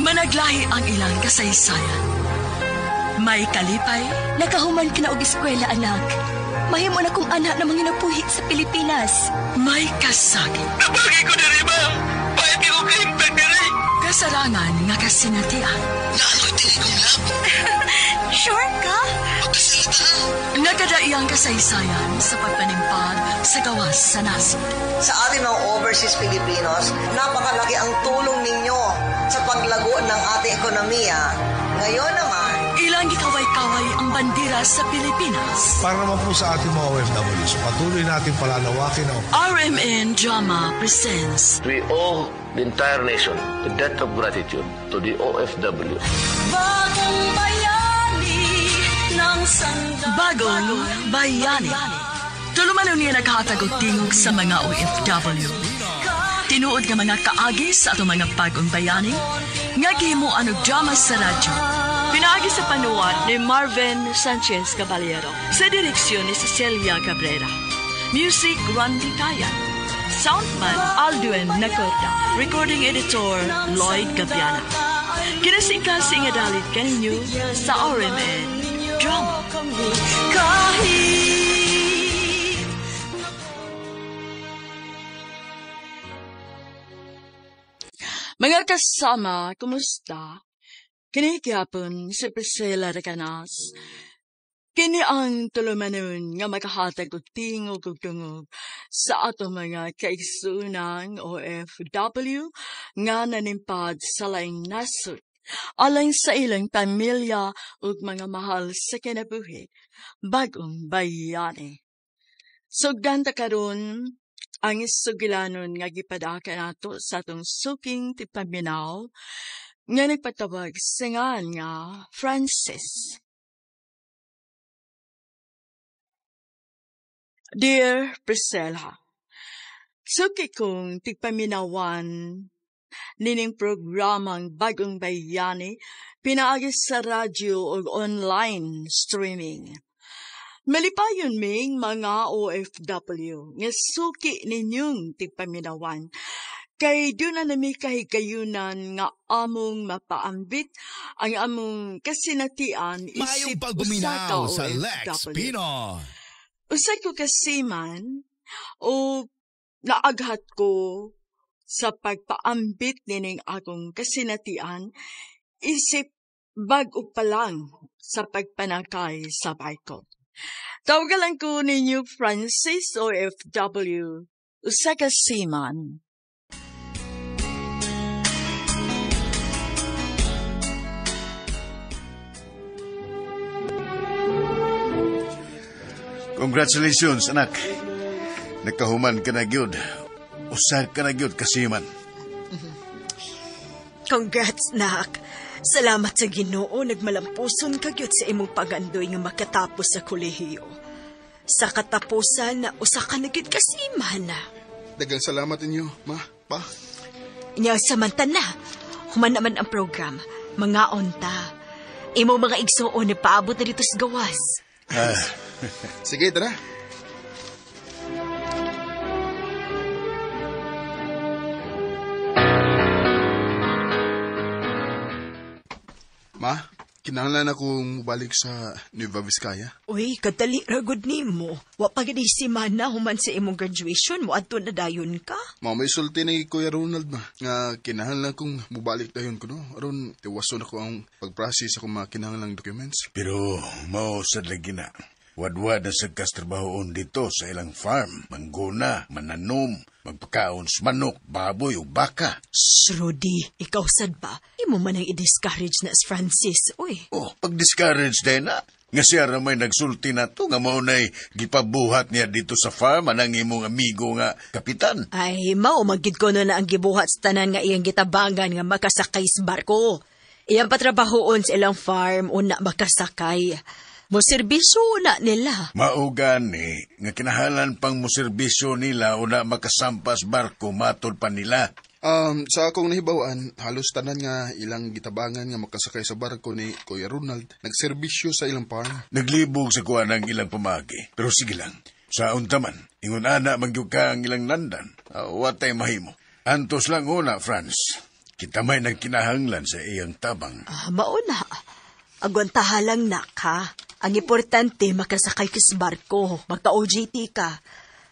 Managlahi ang ilang kasaysayan. May kalipay. Nakahuman ka na og eskwela, anak. Mahimo na kong anak na manginapuhi sa Pilipinas. May kasakit. Nabagi ko na rin, ma'am. Bakit di ko kaimbag na rin? Kasarangan nga kasinatian. Naano'y tinig kong lab. Sure ka? Magkasalita. Nagkadaiyang kasaysayan sa pagpanimpad sa gawas sa nasod. Sa atin mga overseas Filipinos, napakalaki ang tulong ninyo sa paglago ng ating ekonomiya. Ngayon naman, Ilang gikaway-kaway ang bandera sa Pilipinas. Para naman po sa ating mga OFW, so patuloy natin palalawakin ang RMN Drama presents We owe the entire nation a debt of gratitude to the OFW. Bagong Bayani ng Sandata. Bagong Bayani. Tulumanon niya naghatag og tingog sa mga OFW. Tinuod nga mga kaagi sa ato mga bagong bayani, nga gihimuan og drama sa radyo. Pinaagi sa panuwat ni Marvin Sanchez Caballero. Sa direksyon ni Cecilia Cabrera. Music, Randy Tayan. Soundman, Alduen Nacorda. Recording editor, Lloyd Gabiana. Kinasing-kasing adalit kaninyo sa RMN Drama. Mga kasama, kumusta? Kini gyapon si Priscilla Recanas. Kini ang tulumanon nga makahatag og tingog ug tungog sa ato mga kaigsuunang OFW nga nanimpad sa laing nasod. Alang sa ilang pamilya ug mga mahal sa kinabuhi, bagong bayani. Sugdan ta karon ang isugilanon nga gipadaka nato sa atong suking tipaminaw nga nagpatawag sa ngan nga Francis. Dear Priscilla, suki kong tigpaminawan nining programang Bagong Bayani pinaagi sa radyo o online streaming. Malipayon ming mga OFW nga suki ninyong tigpaminawan kay doon na nami kahigayunan nga among mapaambit ang among kasinatian Mayong isip pagbuminaw sa OFW. Lex Pinoy. Usa ko kasiman o naaghat ko sa pagpaambit nining akong kasinatian isip bag-o pa lang sa pagpanakay sa barko. Tawagan ko ninyo Francis OFW, usa ka seaman. Congratulations, anak. Nakahuman ka na gyud. Usa ka na gyud kasiman. Congrats, nak. Salamat sa Ginoo, nagmalampuson ka gyud sa imong pagandoy nga makatapos sa kolehiyo. Sa katapusan na usa ka na gyud kasiman na. Dagang salamat inyo, ma, pa. Inya samantana, human naman ang program. Mga onta. Imo mga igsuon na paabot na dito sa gawas. Sige, tara. Ma, kinahanglan akong balik sa Nueva Vizcaya. Uy, kadali ragod nimo. Wa pa gid si mana human sa imong graduation mo adto na dayon ka. Ma, may sulti ni Kuya Ronald ma. Nga kinahanglan kong mubalik dayon ko no. Aron tiwason ako ang pag-process akong mga kinahanglang documents. Pero mao sad lagi na. Wadwad na sa kastrabahoon dito sa ilang farm. Mangguna, mananom, magpakaon sa manok, baboy o baka. Rudy, ikaw sad ba? Imo man ang i-discourage na si Francis, uy. Oh, pag-discourage din na. Nga siya ramay nagsulti na to, nga maunay gipabuhat niya dito sa farm, anang imong amigo nga kapitan. Ay, mao magid ko na ang gibuhat sa tanan nga iyang gitabangan nga makasakay sa barko. Iyang patrabahoon sa ilang farm, una makasakay. Moserbisyo na nila. Maugan ni, nga kinahalan pang moserbisyo nila o na makasampas barko matod pa nila. Sa akong nahibawan, halos tanan nga ilang gitabangan nga makasakay sa barko ni Kuya Ronald, nagserbisyo sa ilang farm. Naglibog sa kuha ng ilang pamagi. Pero sige lang, sa untaman, ingon ana magyug ka ang ilang landan. Watay mahimo. Antos lang una, Franz. Kita may nagkinahanglan sa iyang tabang. Mauna. Agwantaha lang nak, ha? Ang importante, makasakay ka sa barko. Magka-OJT ka.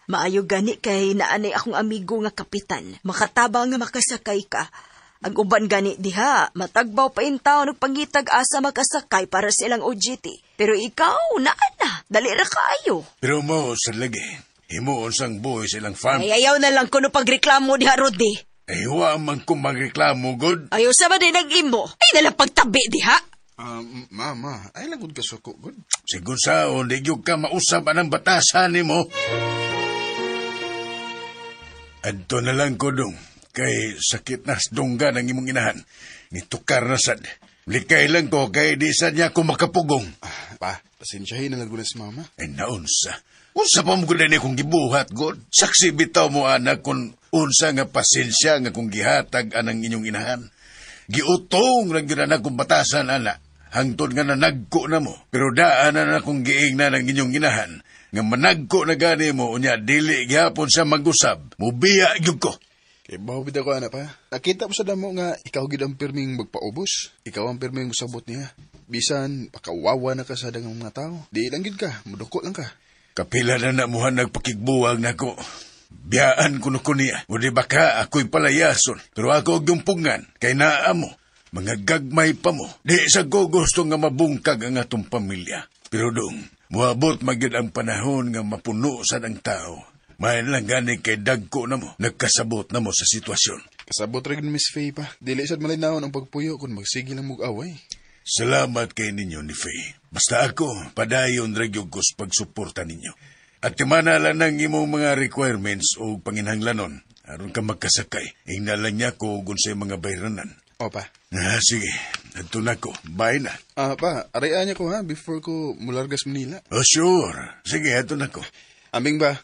Maayo gani kay naanay akong amigo nga kapitan. Makatabang nga makasakay ka. Ang uban gani diha, matagbaw pa in taon ug pangitag asa makasakay para sa ilang OJT. Pero ikaw, naana, dali ra kaayo. Pero mo, sa lagi, himuon sang buhay sa ilang farm. Ay, ayaw na lang kuno pagreklamo diha, Rodi. Ay, huwa man kung magreklamo, God. Ayaw sa ba din nag-imo? Ay, nalang pagtabi diha. Mama, ay lang ka suko, God. Sigun sao, di yung ka mausap anang batasan ni mo. Adto na lang ko dong, kay sakit na dungga ng imong inahan. Nitukar na sad. Likay lang ko, kay di sad niya ako makapugong. Pa, pasensyahin na lang si mama. Ay naunsa. Unsa pa mo ko na kung gibuhat, God? Saksi bitaw mo, anak, kung unsa nga pasensya nga kung gihatag anang inyong inahan. Giutong lang yun anak kung batasan, anak. Hangtod nga nanagko na mo. Pero daan na kung giing na ng inyong inahan. Nga managko na gani mo, unya dili gihapon sa mag-usab. Mubiya gyud ko. Kaya bahubid ako, anak, pa. Nakita mo sa damo nga ikaw gid ang pirming magpaubos. Ikaw ang pirming musabot niya. Bisan, pakawawa na ka sa dagang mga tao. Di lang gid ka, muduko lang ka. Kapila na namuhan nagpakigbuwag na ko. Biyaan ko niya. O di baka ako'y palayason. Pero ako yung pungan, kay naa mo. Mga gagmay pa mo. Di sa ko gusto nga mabungkag ang atong pamilya. Pero dong, muabot magid ang panahon nga mapuno sa ng tao. May lang gani kay dagko na mo. Nagkasabot na mo sa sitwasyon. Kasabot rin Miss Faye pa. Dili sad malinaw ang pagpuyo kung magsige lang mag-away. Salamat kay ninyo ni Faye. Basta ako, padayon ragyog ko sa pagsuporta ninyo. At timana lang ng imong mga requirements o panginhanglanon. Aron ka magkasakay. Ingnalan niya ko kung sa mga bayranan. Pa. Sige. Adto na ko. Bye na. Pa, arayaan niya ko ha, before ko mulargas Manila. Oh, sure. Sige, adto na ko. Ambing ba?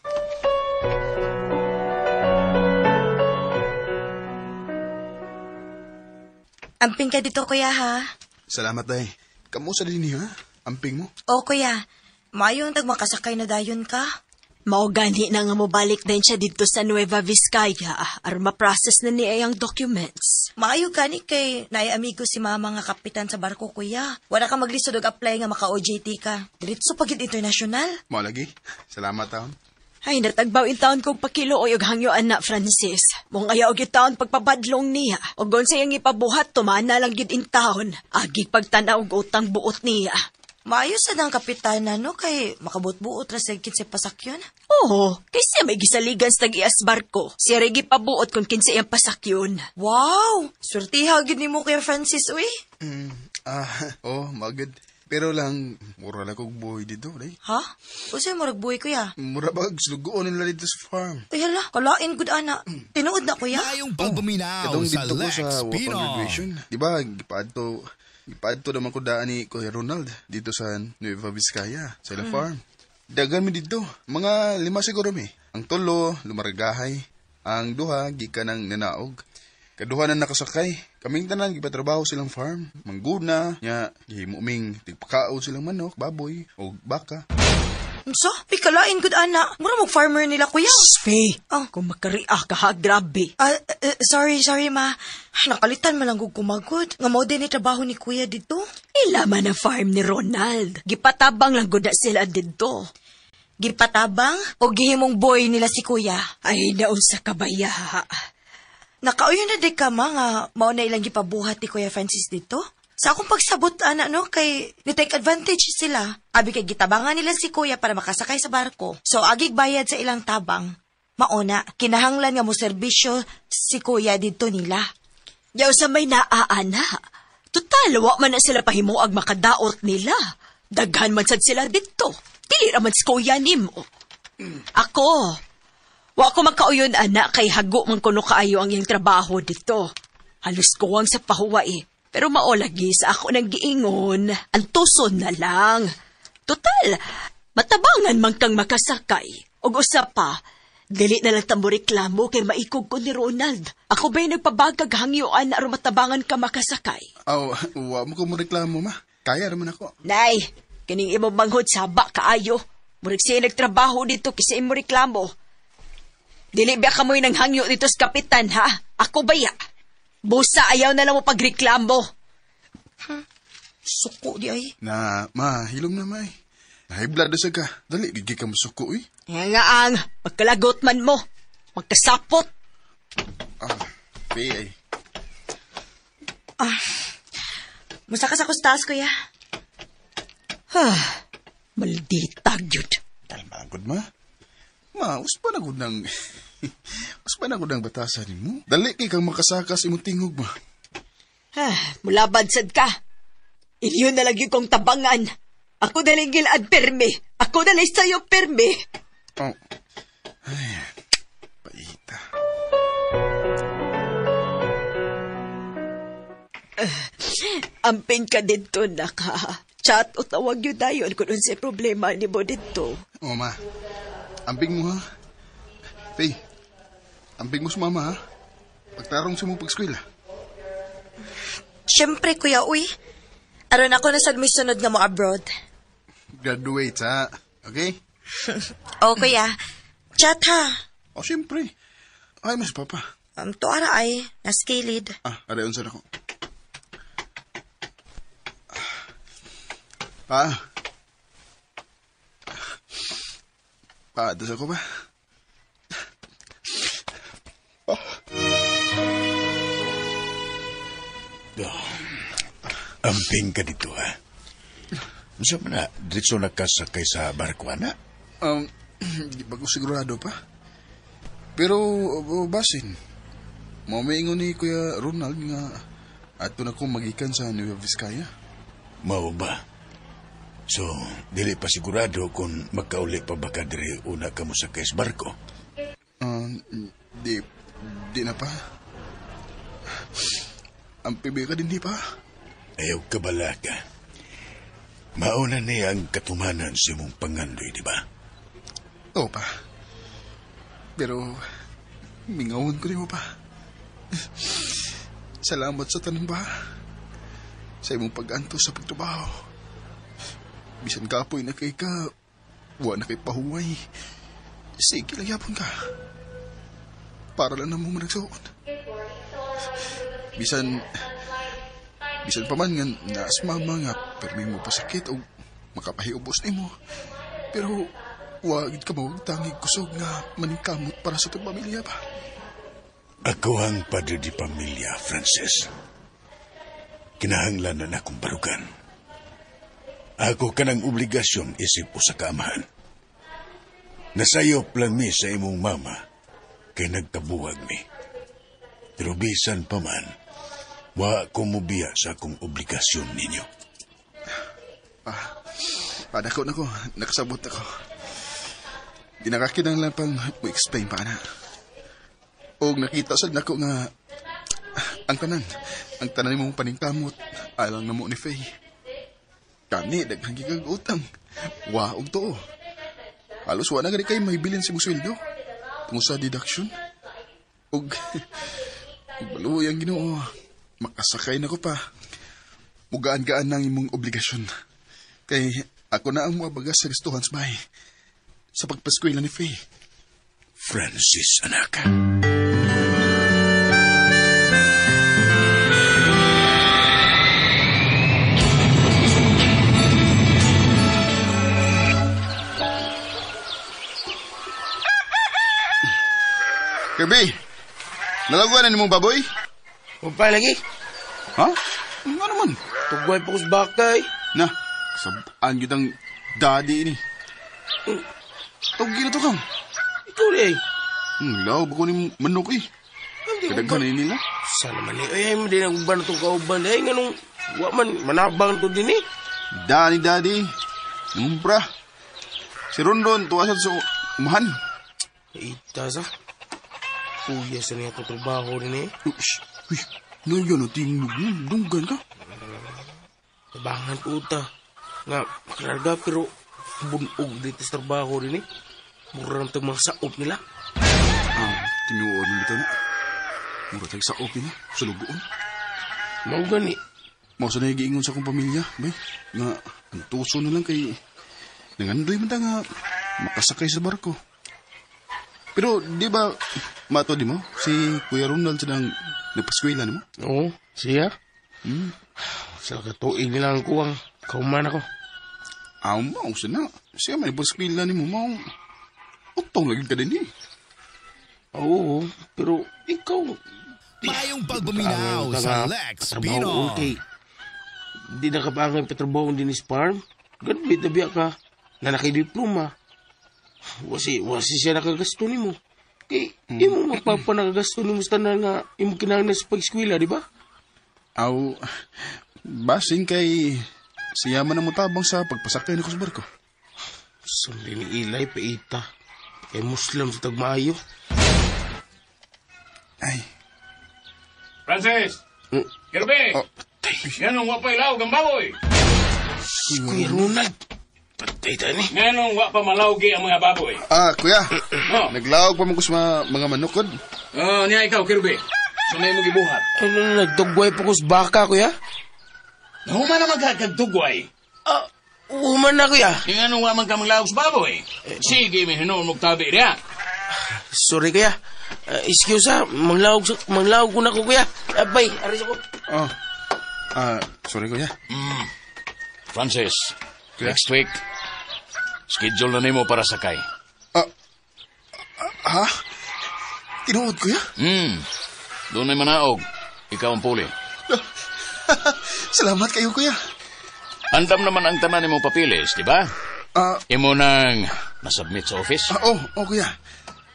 Amping ka dito, kuya, ha? Salamat, day. Kamusta din niya, ha? Amping mo? O, kuya. Mayong tagmakasakay na dayon ka. Maugani na nga mo balik din siya dito sa Nueva Vizcaya aron ma-process na niya ang documents. Maayo gani kay naay amigo si mama nga kapitan sa barko, kuya. Wala ka maglisod og apply nga maka-OJT ka. Diretso pagid international. Mao lagi. Salamat, taon. Ay, natagbaw in taon kong pakilooy og hangyoan na, Francis. Mong ayaw gyud taon pagpabadlong niya. Og gon sayang ipabuhat, tumana lang gyud in taon. Agi pagtanaw og utang buot niya. Maayo sa nang kapitan no kay makabut-buot ra sa kinsa pasakyon. Oo, kasi may gisaligan sa tag-ias barko. Siya rigi pabuot kung kinsa iyang pasakyon. Wow! Surtiha gid nimo kay Francis, uy. Magad. Pero lang, mura lang kong buhay dito, day. Ha? Usa mo ragbuhay, kuya? Mura ba, slugoon nila dito sa farm. Ay, hala, kalain good, ana. Tinuod na, kuya. Mayong pagbuminaw Katong sa dito ko Lex sa Pino. graduation. Diba, ipaadto naman ko daan ni Kuya Ronald dito sa Nueva Vizcaya, sa ilang farm. Dagan mi dito, mga 5 siguro mi. Ang tulo, lumaragahay. Ang duha, gikan ng nanaog. Kaduha na nakasakay. Kaming tanan, gipatrabaho silang farm. Mangguna, nya, gihimuming tigpakao silang manok, baboy, o baka. So, ikalain good, ana. Mura mong farmer nila, kuya. Faye, kung makariah ka ha, grabe. Sorry, ma. Nakalitan man lang kumagod. Nga mo din trabaho ni kuya dito. Ilaman ang farm ni Ronald. Gipatabang lang gud sila dito. Gipatabang? O gihimong boy nila si kuya? Ay, naun sa kabaya. Nakauyo na di ka, ma, nga mao na ilang gipabuhat ni Kuya Francis dito. Sa akong pagsabot, ana, no, kay ni-take advantage sila. Abi kay gitabangan nila si Kuya para makasakay sa barko. So, agig bayad sa ilang tabang. Mauna, kinahanglan nga mo serbisyo si Kuya dito nila. Yaw sa may naaana. Total, wa man na sila pahimuag makadaot nila. Daghan man sad sila dito. Dili raman si Kuya nimo. Ako, wa ko makauyon, anak, kay hago man kuno kaayo ang iyang trabaho dito. Halos kuwang sa pahuwai. Pero maolagi sa ako nang giingon, antuson na lang. Total, matabangan man kang makasakay. Og usap pa, dili na lang tamo reklamo kay maikog ko ni Ronald. Ako ba'y nagpabagag hangyoan na aron matabangan ka makasakay? Wa mo ko mo reklamo, ma. Kaya naman ako. Nay, kining imo manghod saba kaayo. Murag siya nagtrabaho dito kasi imo reklamo. Dili ba kamoy nang hangyo dito sa kapitan, ha? Ako baya? Busa, ayaw na lang mo pagreklamo. Suko di ay. Na, ma, hilom na, may. High blood na sa ka. Dali, gigi ka masuko, eh. Nga ang, magkalagot man mo. Magkasapot. Pay, ay. Musta ka sa kustas, kuya? Maldita, yun. Talmagod, ma. Ma, uspa na gud ng... uspa na gud ng batasan mo. Dali kay kang makasakas imong tingog, ma. Mula badsad ka. Inyo na lang yung kong tabangan. Ako na lang gilad perme. Ako na lang sa'yo perme. Oh. Ay, paita. Amping ka dito na ka. Chat o tawag yun dayon kung ano siya problema ni mo dito. Oh, ma. Amping mo, ha? Faye, amping mo sa mama, ha? Pagtarong sa mong pag-skwela. Siyempre, kuya, uy. Aron ako na sa may sunod nga mo abroad. Graduate, ha? Okay? O, kuya. Chat, ha? Oh, siyempre. Ay, mas papa. Tuara ay, naskilid. Arayon sa ako. Pa, das ako ba? Amping ka dito, ha? Masa man na, diretso nakasakay sa barko, na? Di ba ko sigurado pa? Pero, basin. Mamaingon ni Kuya Ronald nga ato na kong magikan sa Nueva Vizcaya. Mao ba? So, dili pa sigurado kung magkauli pa baka diri una ka mo sakay sa barko? Di na pa. Ang pibi ka din di pa. Ayaw kabala ka. Mauna niya ang katumanan sa mong pangandoy, di ba? Oo pa. Pero, mingawon ko rin mo pa. Salamat sa tanong ba? Sa imong pag-anto sa pagtrabaho. Bisan kapoy na kay ka, wa na kay pahuway. Sige lang yapon ka. Para lang na mo managsuot. Bisan pa man nga naas mama nga, pero may mo pasakit o makapahiubos ni mo. Pero, wag ka mawagtangig kusog nga maningkamot para sa itong pamilya ba? Ako ang padre di pamilya, Francis. Kinahanglan na akong barugan. Ako kanang obligasyon isip po sa kaamahan. Nasayop lang mi sa imong mama kay nagkabuwag mi. Pero bisan pa man, wa ko mubiya sa akong obligasyon ninyo. Dako na ko, nakasabot ako. Di nakakinang lang pang explain pa na. O nakita sad nako nga ang tanan mong paningkamot alang na mo ni Faye. Kani daghang gigag utang. Wa og to. Halos wa na gani kay may bilin si musweldo. Tungod sa deduction. Og baluy ang Ginoo. Makasakay na ko pa. Mugaan-gaan nang imong obligasyon. Kay ako na ang mabagas sa listuhan sa bahay. Sa pagpaskwela ni Faye. Francis, anak. Kirby, nalaguan na ni mong baboy? Huwag pa lagi. Ha? Ano naman? Tugway pa ko sa bakay. Na, sabaan yun ang daddy ini. Tawag na to kang. Ikaw rin. Law, bako ni manok eh. Kadaghan na nila. Sana man eh. Ay, hindi na uban itong kauban. Ay, ganun, manabang to din eh. Daddy. Numpra. Si Rondon, tuwa siya sa umahan. Ita sa. Kuya sa niya itong trabaho din eh. Uy, nandiyan natin dunggan ka. Tabangan uta. Nga, makararga pero bunog dito sa trabaho din eh. Mura ng mga saop nila. Tinuod mo dito na. Mura tayo saop na. Sulugoon. Mau gani. Mau sa nagiingon sa akong pamilya, bay. Nga, ang tuso na lang kay... Nangandoy man ta nga makasakay sa barko. Pero, di ba, mato di mo, si Kuya Ronald silang Napaskwela na mo? Oo, siya. Sa katuig nila ang kuwang. Kauman ako. Mao sana. Siya may paskwela ni mo, mao. Utong lagi ka din eh. Oo, pero ikaw... Mayong pagbuminaw sa Lex Pinoy. Okay. Di na ka ba ang petrabaho din sa farm? Ganbit na biya ka na nakidiploma. Wasi siya nakagasto ni mo. Kay, imo mapapanagagasto ni mo sa tanan nga imo kinahanglan sa pag-eskwela, di ba? Basing kay siya man ang mutabang sa pagpasakay ni ko sa barko. Sundin ni Ilay, paita. Kay Muslim sa tagmaayo. Ay. Francis! Kirby! Yan ang wapay laog ang baboy! Si Kuya Ronald. Patay ta ni. Nganong wa pa malawgi ang mga baboy? Kuya. Naglaog pa mo ko sa mga manukod. Niya ikaw, Kirby. Sumay mo gibuhat. Nagdugway pa ko sa baka, Kuya. Human na magkakagdugway. Uman na, Kuya. Nganong wa man ka malawog sa baboy? Sige, may hinuon mong tabi riya. Sorry, Kuya. Excuse manglawag ko na ko, Kuya. Abay, aris ako. Sorry, Kuya. Francis, next week, schedule na nimo para sakay. Tinuod, Kuya? Doon ay manaog. Ikaw ang puli. Salamat kayo, Kuya. Andam naman ang tanan nimo papilis, di ba? Imo nang nasubmit sa office? Kuya.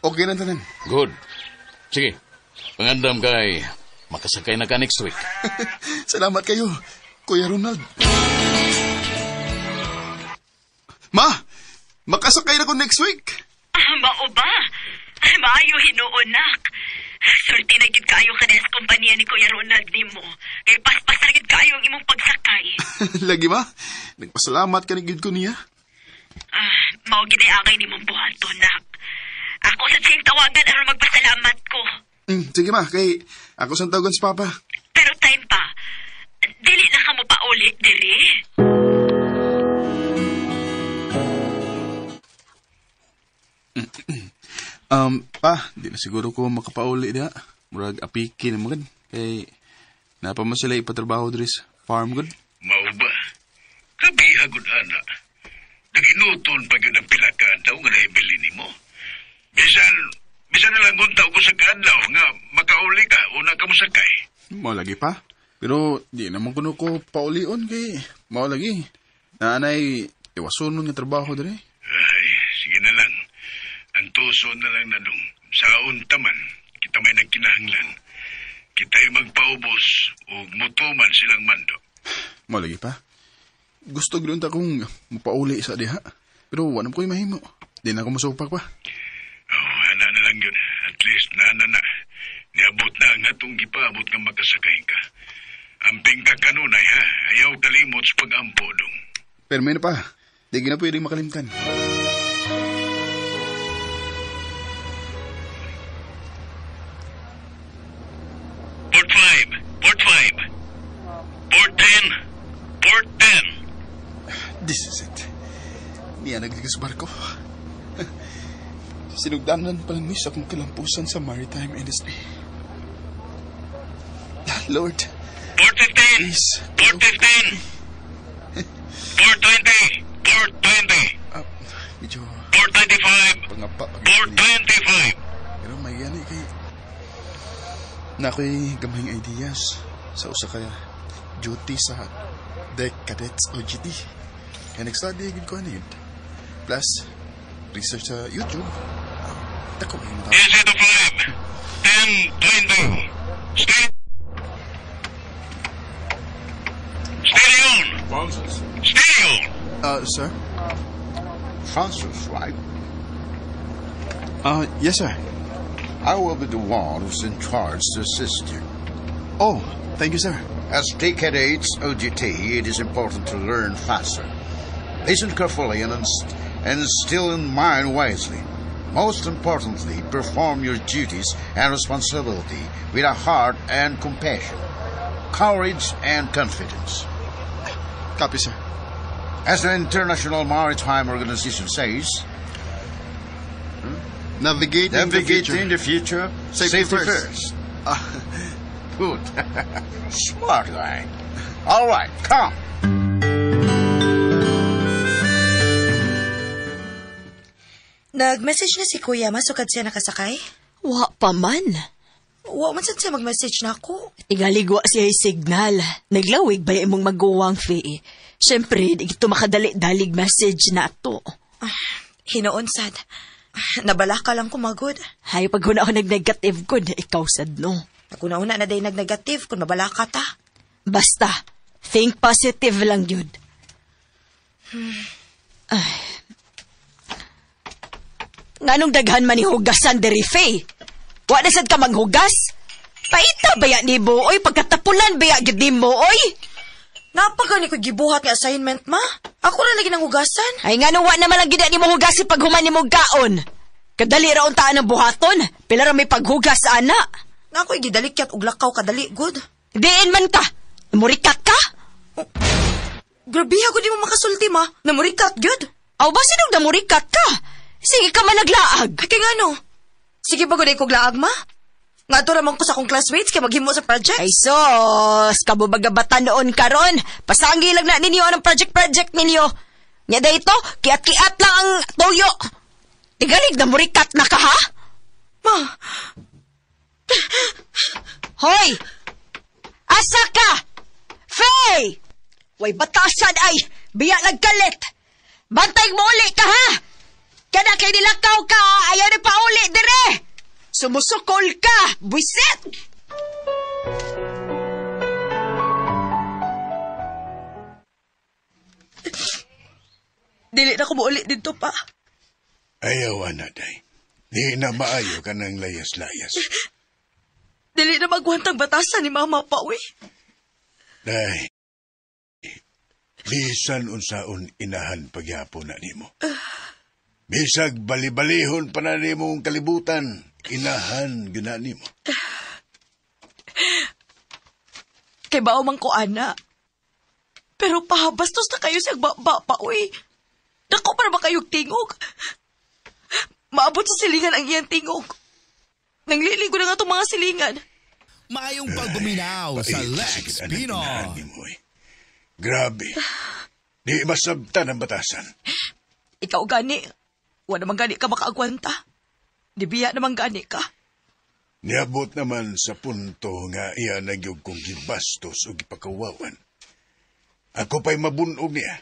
Okay na tanan. Good. Sige. Pangandam kay makasakay na ka next week. Salamat kayo, Kuya Ronald. Ma! Makasakay na ko next week. Mao ba? Maayo hinuon, nak. Surti na gid kayo ka sa kompanya ni Kuya Ronald nimo. Kay paspasagid kayo ang imong pagsakay. Lagi ba? Nagpasalamat ka ni gid ko niya. Mao gid ay akay nimong buhaton, nak. Ako sa siyang tawagan aron magpasalamat ko. Sige ma, kay ako sa tawagan sa Papa. Pero time pa, dili na ka mo pa ulit, diri? Pa, di na siguro ko makapauli na. Murag apiki na magad. Kay, napa mo sila ipatrabaho diri sa farm good. Mao ba? Kabi agud ana. Naginuton pa gyud ang pila ka adlaw nga naibili nimo. Bisan na lang guntaw ko sa kadlaw nga makauli ka una ka mo sakay. Mao lagi pa. Pero di naman kuno ko paulion kay mao lagi. Nanay iwason nga trabaho diri. Ay, sige na lang. Ang tuso na lang na dong. Sa untaman, kita may nagkinahanglan. Kita'y magpaubos o mutuman silang mando. Mao lagi pa. Gusto ganoon ta kong mapauli sa diha. Pero wala ko'y mahimo. Di na ako masupak pa. Ana na lang yun. At least na. Niabot na ang atong gipaabot nga makasakay ka. Amping ka kanunay ha. Ayaw kalimot sa pag-ampo dong. Pero may na pa. Di na pwedeng makalimtan. Port 5. Port 10. This is it. Niya nagligas barko. Sinugdanan pa lang sa akong kalampusan sa maritime industry. Lord. Port 15. Please. Port 15. Port 20. Port 20. Medyo... Port 25. Pangapa. Port 25. Pero may gani kay... Na ako'y gamayng ideas sa usa ka duty sa Deck Cadets OGT. Kaya nag-study agad ko ano yun. Plus, research sa YouTube. Dako may matapos. Easy to 5. 10, 20. Stay on. Francis. Stay on. Sir? Francis, right? Yes, sir. I will be the one who's in charge to assist you. Oh, thank you, sir. As decades OGT, it is important to learn faster. Listen carefully and instill in mind wisely. Most importantly, perform your duties and responsibility with a heart and compassion, courage and confidence. Copy, sir. As the International Maritime Organization says, Navigating the future, safety first. Good. Smart guy. All right, come. Nag-message na si Kuya, masukad siya nakasakay? Wa pa man. Wa man sad siya mag-message na ako. Tigaligwa siya yung signal. Naglawig ba imong maguwang fee? Siyempre, di ito makadali-dalig message na to. Hinoon sad. Nabala ka lang kumagod. Hay, pag huna ako nag-negative ko, na ikaw sad no. Una-una na day nag-negative kung mabala ka ta. Basta, think positive lang yun. Ay. Nganong daghan man ni hugasan diri, Faye? Wa na sad ka manghugas? Paita baya ni mo, oy? Pagkatapulan baya gid mo, oy? Napagani ko gibuhat nga assignment, ma. Ako na lagi nang hugasan. Ay nga wa naman lang gina ni mo hugasi pag human ni mo gaon. Kadali ra untaan ang buhaton. Pila ra may paghugas, ana. Nako'y gidalikyat og lakaw kadali, good. Diin man ka. Namurikat ka? Oh, grabe ako di mo makasulti, ma. Namurikat, good. Aw ba sinong namurikat ka? Sige ka man naglaag. Kaya nga no. Sige ba ko glaag, ma? Nga to ramang ko sa akong classmates kaya maghimo sa project. Ay sos, kabubagabatan noon karon. Pasangi lang na ninyo ang project ninyo. Nya dayto, kiat-kiat lang ang toyo. Tigalig na murikat na ka, ha? Ma. Hoy! Asa ka? Faye! Way batasan ay, biya nagkalit. Bantay mo uli ka, ha? Kada kay nilakaw ka, ayaw na pauli, dire! Sumusukol ka, buisit! Dili na ko mo ulit dito pa. Ayaw, anaday. Di na maayo ka ng layas-layas. Dili na magwantang batasan ni mama pa, uy. Day, bisan unsaon inahan pagyapon na nimo. Bisag bali-balihon pa na nimo ang kalibutan, inahan gina nimo. Kay bao man ko, ana. Pero pahabastos na kayo siyang baba pa, uy. Dako para ba kayong tingog? Maabot sa silingan ang iyang tingog. Nangliligo na nga itong mga silingan. Mayong pagbuminaw sa Lex Pinon. Grabe. Di masabtan ang batasan. Ikaw gani. Wa naman gani ka makaagwanta. Di biya naman gani ka. Niabot naman sa punto nga iya nagyog kong gibastos o gipakawawan. Ako pa'y mabunog niya.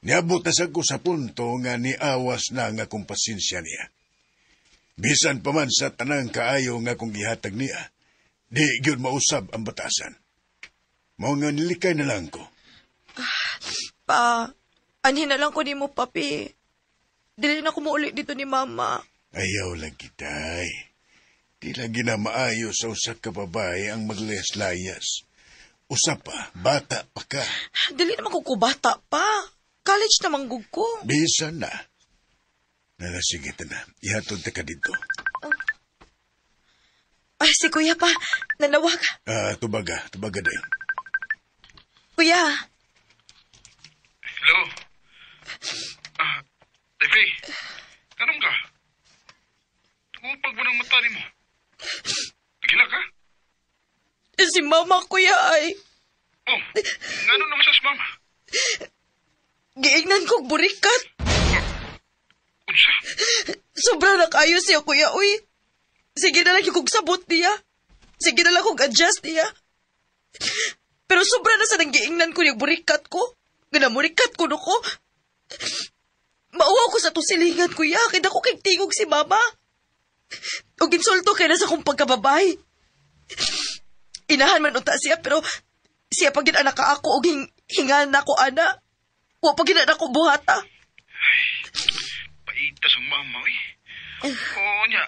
Niabot na sa ko sa punto nga niawas na nga kong pasensya niya. Bisan pa man sa tanang kaayo nga kong gihatag niya, di gyud mausab ang batasan. Mao nga nilikay na lang ko. Pa, anhin na lang ko ni mo, papi. Dili na ko mo ulit dito ni mama. Ayaw lagi, day. Di lagi na maayo sa usak ka babae ang maglayas-layas. Usap pa, bata pa ka. Dili naman ko bata pa. College naman gug ko. Bisan na. Sige na. Ihatod ka dito. Ay, si kuya pa. Nanawag. Tubaga day. Kuya. Hello? Tefe, kanong ka? Kupag mo ng mata ni mo. Nagila ka? Si mama, kuya, ay. Oh, ngano naman sa mama? Giingnan kong burikat. Unsa? Sobra na kayo siya, kuya, uy. Sige na lang kong sabot niya. Sige na lang kong adjust niya. Pero sobra na sa nang giingnan ko yung burikat ko. Ganamurikat ko no ko. Mauwaw ko sa tusilingan, kuya. Kaya ako kay tingog si mama. O ginsulto kaya na sa kong pagkababay. Inahan man unta siya, pero siya pag anak ka ako o hingan na ko, ana. O pag anak ko buhata. Ay, paitas ang mama, eh. Oo niya,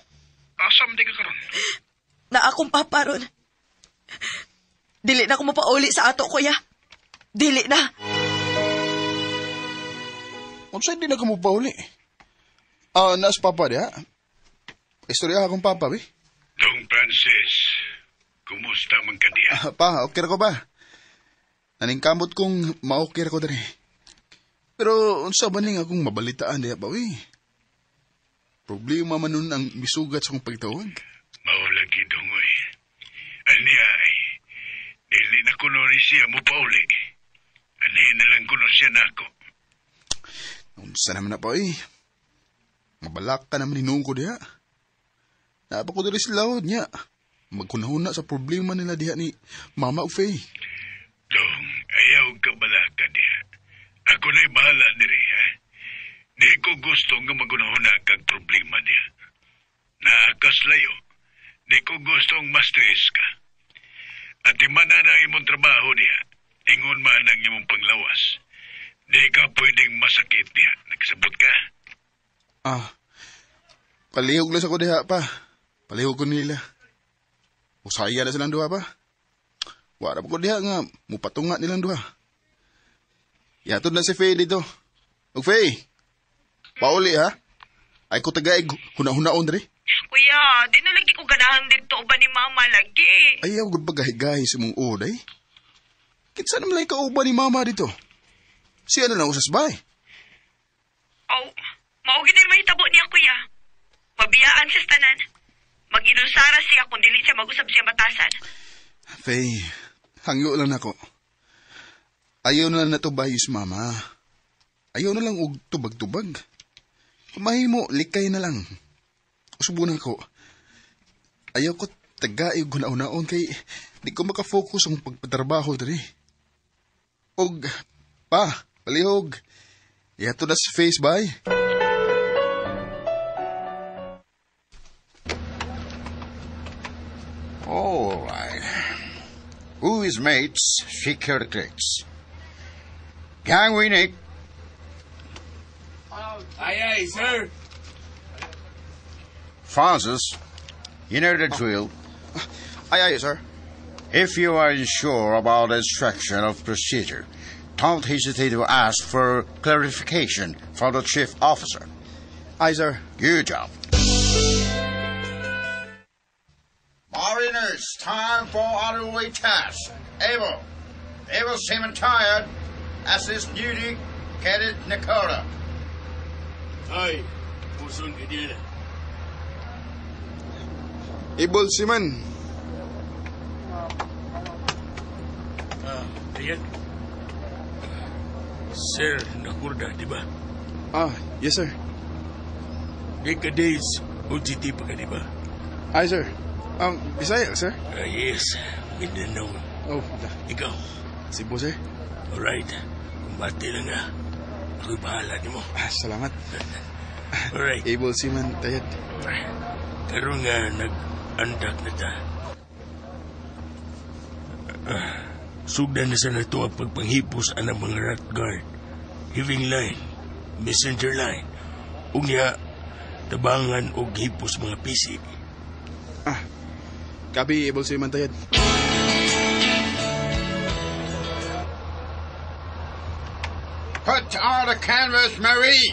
asam di ka karon. Na akong papa ron. Dili na ako mapauli sa ato, kuya. Dili na. Saan di na ka mo pauli? Naas papa diha. Istorya akong papa, be. Dong Francis, kumusta man ka diya? Pa, okay ko ba? Naningkamot kong ma-okay ko dali. Pero unsa ba ning akong mabalitaan diha pa, we? Problema man nun ang misugat sa akong pagtawag. Mao lagi dongoy. Aniya, kuno rin siya mo pauli. Anihin na lang kuno siya na ako. Unsa naman na pa Mabalak ka naman inuong ko diha. Napa ko diri sa lawod niya. Magkunahuna sa problema nila diha ni Mama ug Faye. Dong, ayaw ka balaka diha. Ako na'y bahala diri, ha? Di ko gusto nga magkunahuna kag problema diha. Naakas layo. Di ko gustong ma-stress ka. At imana na imong trabaho diha. Ingon man ang imong panglawas. Di ka pwedeng masakit diha. Nagsabot ka? Palihog lang sa ko diha pa. Palihog ko nila. Usaya na silang duha pa. Wala pa ko diha nga, mupatunga nilang duha. Yatod na si Faye dito. Og Faye, pauli ha? Ay ko tagaig, huna-hunaon rin. Kuya, di na lagi ko ganahan dito ba ni Mama lagi. Ayaw gud pagahigahi sa mong oday. Kitsa naman lang kauban ni Mama dito. Siya na lang usas bay. Maugin na mahitabo niya, kuya. Mabiyaan siya tanan. Mag-inusara siya kung dili siya mag-usab siya batasan. Faye, hangyo lang ako. Ayaw na lang natubayos, Mama. Ayaw na lang og tubag-tubag. Mahimo, likay na lang. Usubunan ko. Ayaw ko tagay og hunaon kay di ko makafocus ang pagpatrabaho diri. Og, palihog. Yato na sa face, bye. All right. Who is mates? Secure the clicks. Gangway, Nick. Aye, sir. Francis, you know the drill. Aye, sir. If you are unsure about the instruction of procedure, don't hesitate to ask for clarification from the chief officer. Aye, sir. Good job. Mariners, time for underway task. Abel seeming tired. As his duty, Cadet Nicola. Ay, puson ka din. Abel Seaman. Ayan. Sir, nakurda, di ba? Yes, sir. Ika days, OGT pa ka, di ba? Aye, sir. Bisaya, sir? Yes, Mindanao. Ikaw? Cebu, sir. Alright. Kumbati lang nga. Ako'y bahala di mo. Salamat. Alright. Abel Seaman, tayad. Karoon nga, nag-andak na ta. Sugdan na sa nato ang pagpanghipos ang mga rat guard, heaving line, messenger line, ugnya, tabangan o hipos mga PC. Kabi, Abel Seaman, tayad. Put on the canvas, Marie.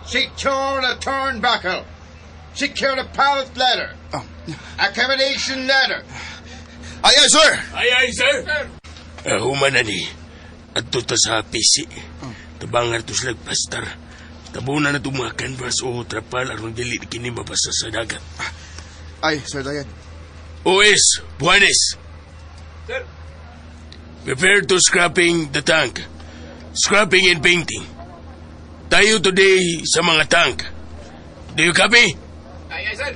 Secure the turnbuckle. Secure the pallet ladder. Accommodation ladder. Aye, sir! Aye, sir! Human na ni. At ta sa PC. Tabangan to slag pastar. Tabunan na itong mga canvas o trapal aron dili kini mabasa sa dagat. Aye, sir, tayad. OS, Buenos. Sir. Prepare to scrapping the tank. Scrapping and painting. Tayo today sa mga tank. Do you copy? Aye, sir.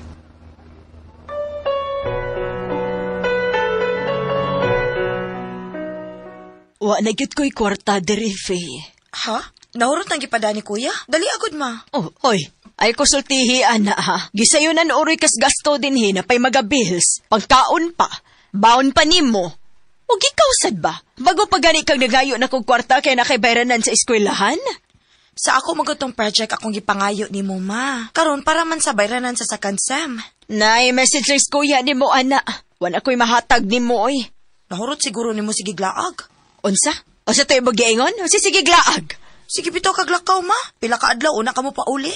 Wa na gyud ko'y kwarta diri, Faye. Ha? Nahurot ang gipada ni kuya? Dali agad ma. Hoy. Ay ko sultihi, ana, ha? Gisayunan uroy kas gasto din na pay magabils. Pagkaon pa. Baon pa nimo. O ikaw sad ba? Bago pa gani kang nagayo na kong kwarta kay nakaibayranan sa eskwelahan? Sa ako magutong project akong gipangayo ni mo, ma. Karon para man sa bayranan sa second sem. Nay, messages kuya ni mo, ana. Wala ko'y mahatag ni mo, oy. Nahurot siguro ni mo sige glaag. Unsa? O sa to'y mag-iingon? O sige glaag? Sige bitaw kaglakaw, ma. Pila ka adlaw, una ka mo pa uli.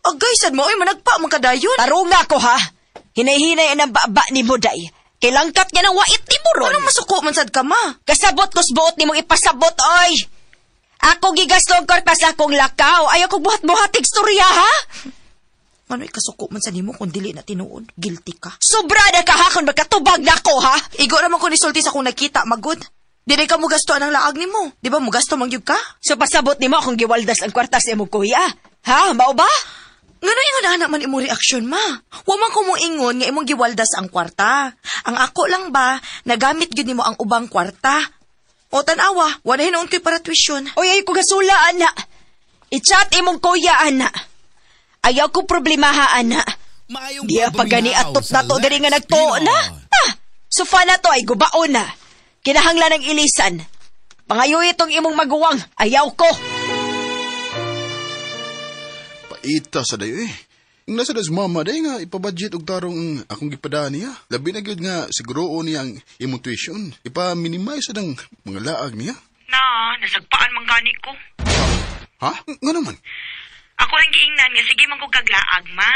Agay, sad mo, oy, managpa mong kadayon. Tarunga ko, ha? Hinay-hinay ang baba ni mo, day. Kilangkat niya ng wait ni mo ron. Anong masuko man sad ka, ma? Kasabot ko buot ni mong ipasabot, oy. Ako gigastong korpas akong lakaw. Ayaw kong buhat-buhatig storya, ha? Ngano ikasuko man sa nimo kung dili na tinuod? Guilty ka. Sobra na kahakon magkatubag na ako, ha? Igo naman ko nisulti sa kung nakita, magod. Dili ka mo gasto ang laag nimo. Di ba mo gasto mangyug ka? So pasabot nimo akong giwaldas ang kwarta sa imong kuya. Ha? Mao ba? Ngano ingon anak man imong reaksyon, ma? Wa man ko mo ingon nga imong giwaldas ang kwarta. Ang ako lang ba, nagamit gyud nimo ang ubang kwarta. O tanawa, wala hinoon ko'y para tuition. Oy, ay ko gasula, ana. I-chat imong kuya, ana. Ayaw ko problemaha, ana. Di pa gani atop na to diri nga nagtuo na. Sufa na to ay gubaon na. Kinahanglan ng ilisan. Pangayo itong imong maguwang. Ayaw ko. Paita sa dayo eh. Ang nasa das mama day nga ipabudget og tarong akong gipadaan niya. Labi na gyud nga siguroon niya ang imong tuition. Ipa-minimize ang mga laag niya. Nasagpaan man gani ko. Ha? Nga naman? Ako lang giingnan nga sige man ko kaglaag, ma.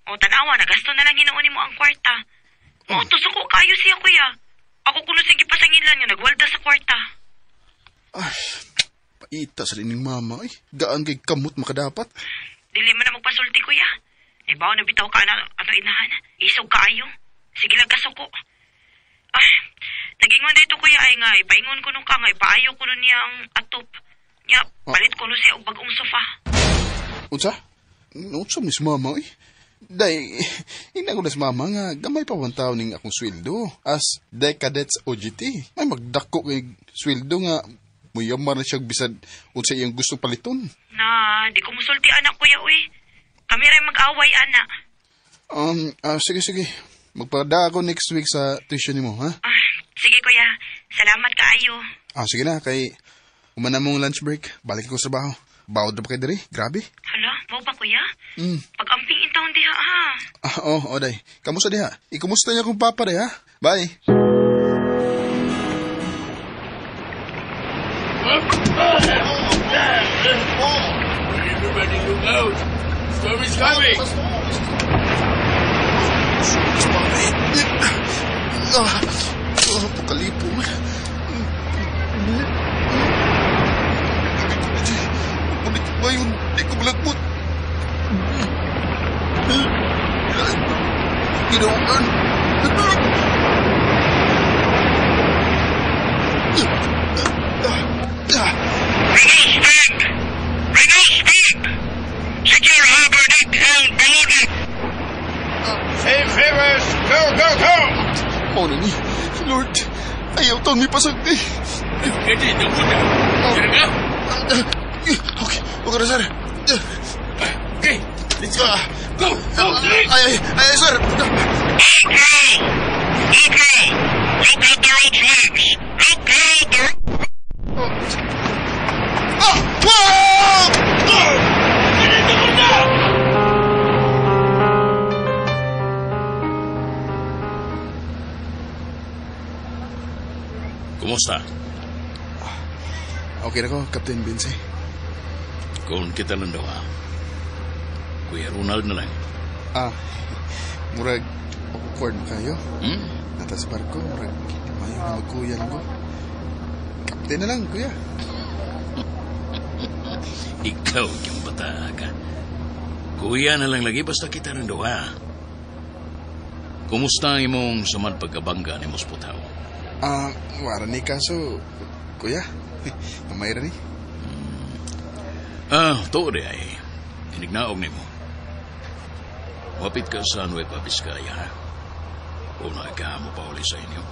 O tanawa, nagasto na lang hinuon mo ang kwarta. O tusuko kayo siya, kuya. Ako kuno sige pasangilan nga nagwalda sa kwarta. Ay, paita sa rining mama eh. Gaan kay kamot makadapat. Dili man na magpasulti, kuya. Ibaw na bitaw ka na ato inahan. Isog kaayo. Sige lang kasuko. Nagingon dito, kuya, ay nga, ipaingon ko nung ka nga, ipaayo ko nun niyang atop. Nga, palit ko nun siya og bagong sofa. Unsa? Unsa mis mama eh? Day, inako na si mama nga, gamay pa 1,000 ning akong sweldo. As day cadets OJT. Ay magdako kay sweldo nga, muyaman na siya bisad unsa iyang gusto paliton. Di ko musulti anak, kuya, uy. Kami rin mag-away, anak. Sige. Magpada ako next week sa tuition mo, ha? Sige, kuya. Salamat kaayo. Sige na, kay umana mong lunch break. Balik ko sa trabaho. Bawod na pa kayo diri? Grabe. Hala, mau ba, kuya? Pag-amping intawon diha, ha? Oo, day. Kamusta diha? Ikumusta niya kong papa, day, ha? Bye. Everybody look out! Storm is coming! Pakalipo. Ulit ba yun? Di ko malagmot. Ginawan. Regal speed! Secure harbor deck and below deck! Safe rivers! Go, go, go! Muna ni, Lord, ayaw taon may pasagdi. Kati, nabuta. Diyan ka? Okay na, sir. Okay, let's go. Go, please! Ay, sir. Okay! Look out the road flags! Look out the road... Kumusta? Okay na ko, Captain Vince. Kung kita lang daw, ha? Kuya Ronald na lang. Murag, awkward kayo. Natas barko, murag, mayo na magkuya lang ko. Captain na lang, kuya. Ikaw yung bata ka. Kuya na lang lagi, basta kita rin daw, ha? Kumusta ang imong samad pagkabangga ni Mosputaw? Wala ni kaso, kuya. Namayra ni. Tuode ay. Inignaog ni mo. Wapit ka sa Nueva Vizcaya, ha? Una ka mo pa uli sa inyo.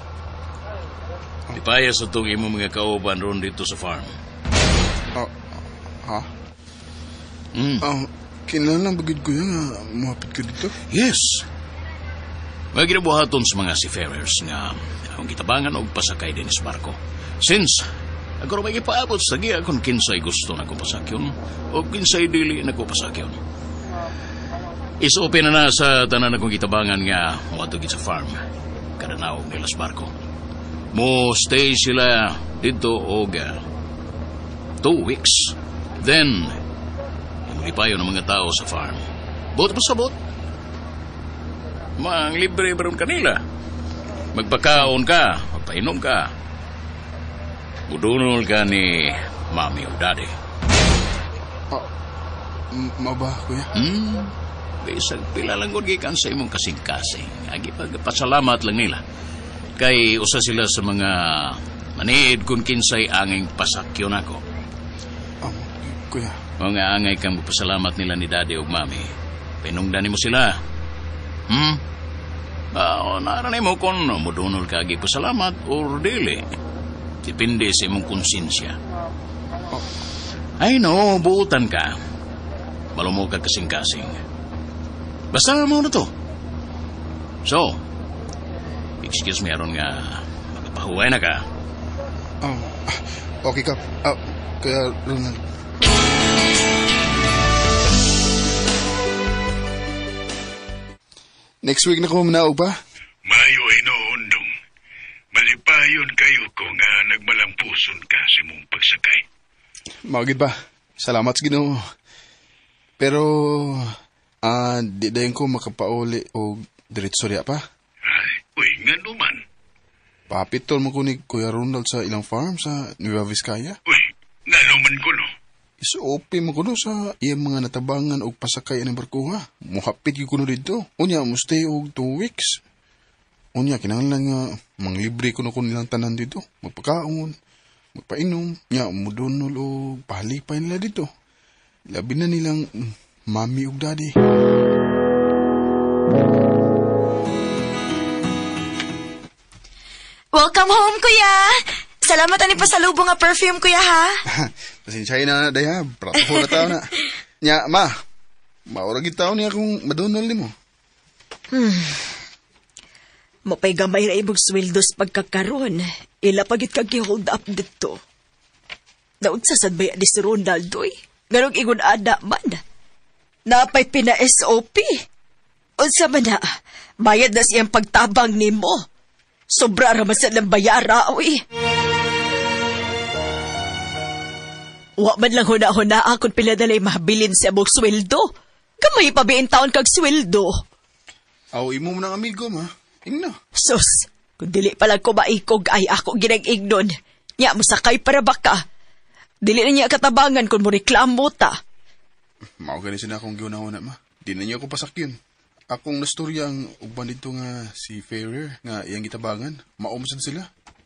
Ipaya sa itong imo mga kauban ron dito sa farm. Ha? Kinahanglan bagid ko yan nga muhapit ka dito? Yes. May ginabuhaton sa mga seafarers nga ang kitabangan og pasakay din sa barko. Since ako may ipaabot sa giya kung kinsay gusto na kong pasakyon o kinsay dili na kong pasakyon. Isuopin na sa tanan akong kitabangan nga matugid sa farm kada naog nila sa barko. Mo stay sila dito og 2 weeks. Then ipayo ng mga tao sa farm. Bot pa sabot. Mang libre baron kanila. Magpakaon ka, magpainom ka. Budunol ka ni Mami o Daddy. Maba, kuya? Bisag pila lang gud gikan sa imong kasing-kasing. Agi pagpasalamat lang nila. Kay usa sila sa mga maniid kung kinsay anging pasakyon ako. Kuya. Mga angay kang magpasalamat nila ni Daddy ug Mami. Pinungdan mo sila. Naaranay mo kung mudunol ka agi pasalamat or dili. Depende sa imong konsensya. Ay no, buutan ka. Malumo ka kasing-kasing. Basta mo na to. So, excuse me, aron nga magpahuway na ka. Okay, Kap. Kaya, Ronald. Next week na ko manaog pa? Mayo ay noondong. Malipayon kayo ko nga nagmalampuson ka sa mong pagsakay. Magid ba? Salamat sa Ginoo. Pero, di dayon ko makapauli o diretso riya pa? Ay, uy, nga naman. Papitol mo ko ni Kuya Ronald sa ilang farm sa Nueva Vizcaya? Uy, nga naman ko no. Isuopi mo ko no sa iyang mga natabangan o pasakay ng barkuha. Muhapit yung kuno dito. Unya, mo stay og 2 weeks. Unya, kinahanglan nga manglibre ko na ko nilang tanan dito. Magpakaon, magpainom. Nya, mudunol o pahalipay nila dito. Labi na nilang mami ug daddy. Welcome home, kuya! Salamat ani pasalubong nga perfume, kuya, ha? Pasensyahin na daya, prato ko na tao na. Nya, ma, maurag itaw niya kung madunol ni mo. Mapay gamay na ibog sweldos pagkakaroon. Ila pagit kag hold up dito. Naun sa sadbaya di si Ronaldo, Ganong igun ada man. Napay pina-SOP. Unsa man na, bayad na siyang pagtabang ni mo. Sobra raman sa ng bayara, Wa man lang huna-huna akong piladalay mahabilin sa abog sweldo. Kamay pabiin taon kag sweldo. Aw, imo mo ng amigo, ma. Ingno. Sus, kung dili palang ko maikog ay ako ginag-ignon. Nya mo sakay para baka. Dili na niya katabangan kung mo reklamo ta. Mauganisin na akong giunahuna, ma. Di na niya ako pasakyon. Akong nastorya ang ugban dito nga si Ferrer nga iyang gitabangan. Maumsan sila.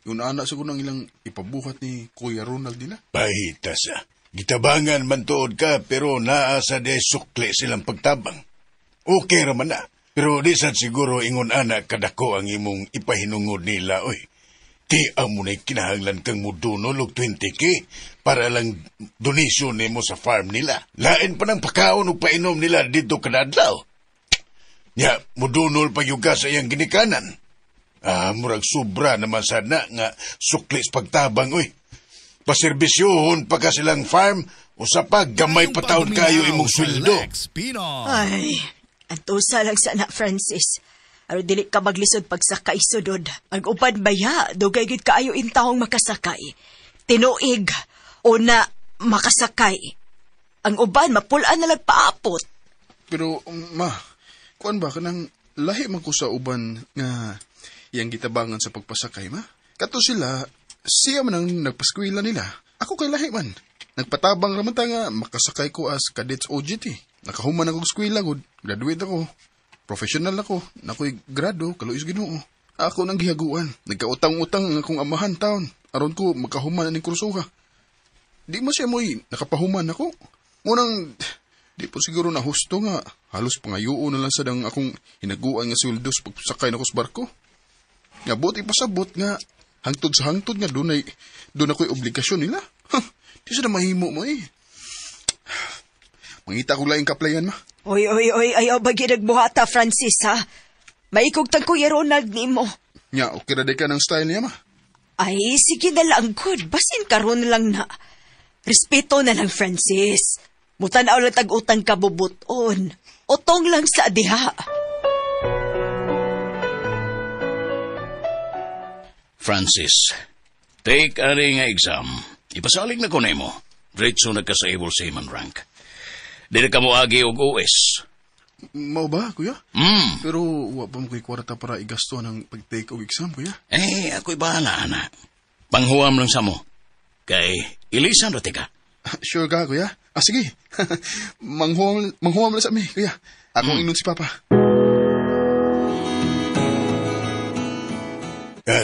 Yung anak sa kunang ilang ipabuhat ni Kuya Ronald nila. Pahita sa. Gitabangan man tuod ka pero naasa de sukli silang pagtabang. Okay raman na. Pero di sad siguro ingon anak kadako ang imong ipahinungod nila, Ti amo na kinahanglan kang mudunol og 20K para lang donation nimo sa farm nila. Lain pa ng pakaon o painom nila dito kadadlaw. Nya, mudunol pa yuga sa iyang ginikanan. Murag sobra naman sana nga suklis pagtabang, Paserbisyohon pa ka silang farm o sa gamay pa taon kayo imong sweldo. Ay, antusa lang sana, Francis. Aro dili ka maglisod pagsakay sudod. Ang upan baya, dugay gid kaayo intawong makasakay. Tinuig o na makasakay. Ang uban mapulaan na nagpaapot. Pero, ma, kuan ba kanang lahi man ko sa uban nga iyang gitabangan sa pagpasakay, ma? Kato sila, siya man ang nagpaskwila nila. Ako kay lahi man. Nagpatabang raman ta nga makasakay ko as cadets OJT. Nakahuman ako skwila gud, graduate ako. Professional ako, nako'y grado, kaluis Ginoo. Ako nang gihaguan. Nagkautang-utang ang akong amahan taon. Aron ko makahuman aning kursuha. Di mo siya mo'y nakapahuman ako. Munang, di po siguro na husto nga. Halos pangayuon na lang sa dang akong hinaguan nga sweldos pagsakay na ko sa barko. Nga buti pasabot nga, hangtod sa hangtod nga doon ako'y obligasyon nila. Di siya na mahimo mo Mangita ko laing kaplayan, ma. Oy, ayaw ba ginagbuhata, Francis, ha? Maikog tang Kuya Ronald ni mo. Nya, okay na ka ng style niya, ma. Ay, sige na lang, good. Basin karon lang na. Respeto na lang, Francis. Mutanaw lang tag-utang kabubuton. Utong lang sa diha. Francis, take ari nga exam. Ipasalig na ko na mo. Diretso na ka sa able seaman rank. Dili ka mo agi og OS. Mao ba, kuya? Pero wa pa mo ko'y kwarta para igasto ng pag-take og exam, kuya. Ako'y bahala, anak. Panghuam lang sa mo. Kay ilisan rati ka. Sure ka, kuya? Sige. manghuam lang sa mi, kuya. Akong ingnon si Papa.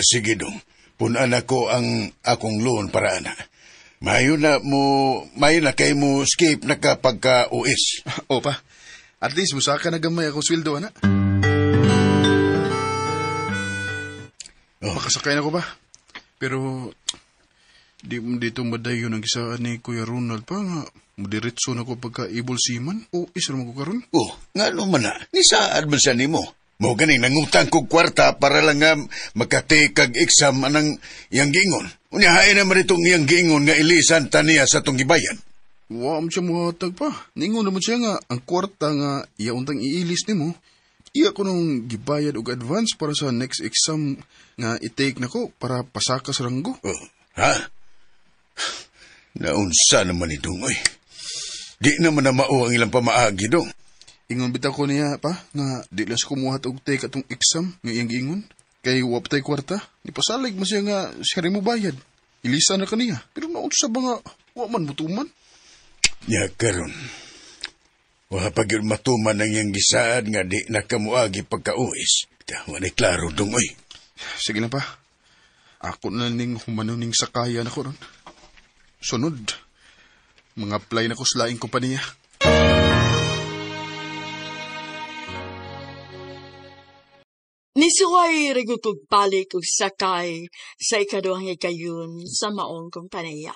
Sige dong. Punan ako ang akong loan para ana. Mayo na kay mo escape na kapag ka-US. O pa, at least musaka na gamay ako sweldo, ana. Makasakay na ko ba? Pero, di mo dito madayon ang gisaan ni Kuya Ronald pa nga. Mudiretso na ko pagka-able seaman o isra mo ko karon? Nga naman na. Nisaad man siya ni mo. Mo ganing nangutang kong kwarta para lang nga makatake kag exam anang iyang gingon. Unyahain naman itong iyang gingon nga ilisan taniya sa tong gibayan. Wa mo siya muhatag pa. Ningon naman siya nga ang kwarta nga iya untang iilis ni mo. Iya ko nung gibayad og advance para sa next exam nga i-take na ko para pasaka sa ranggo. Ha? Naunsa naman itong oy. Di naman na mao ang ilang pamaagi dong. Ingon bitaw ko niya pa nga di lang siya kumuhat og take atong exam nga iyang giingon. Kay wapatay kwarta, nipasalig mo siya nga siya rin mo bayad. Ilisa na kaniya. Pero naunsa ba nga wa man mutuman? Ya karon. Wa pag yun matuman ang iyang gisaad nga di nakamuagi pagka-uwis. Wala klaro dong oy. Sige na pa. Ako na ning humanuning sakaya na ko ron. Sunod, mga apply na ko sa laing kompanya. Nisuway rigutog balik og sakay sa ikaduhang ikayon sa maong kompanya.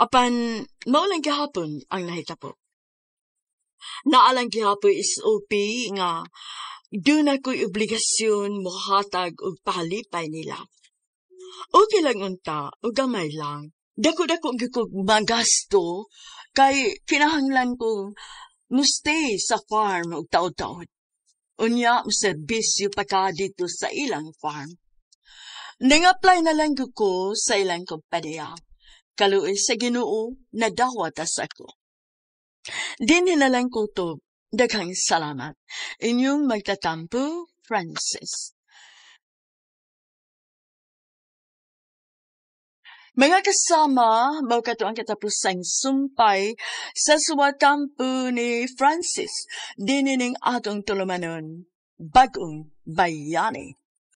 Apan, maulang gihapon ang nahitabo. Naalang gihapon SOP nga doon ako'y obligasyon mohatag og palipay nila. Okay lang unta, o gamay lang. Dako-dako gikog magasto kay kinahanglan ko mustay sa farm og taod-taod. Unya, serbisyo pa ka dito sa ilang farm. Nang-apply na lang ko sa ilang kompanya. Kaluoy sa Ginoo, nadawatas ako. Din na lang ko to, daghang salamat. Inyong magtatampo, Francis. Mga kasama, maukato ang katapusang sumpay sa suwatampo ni Francis, dinining atong tulumanon, bagong bayani.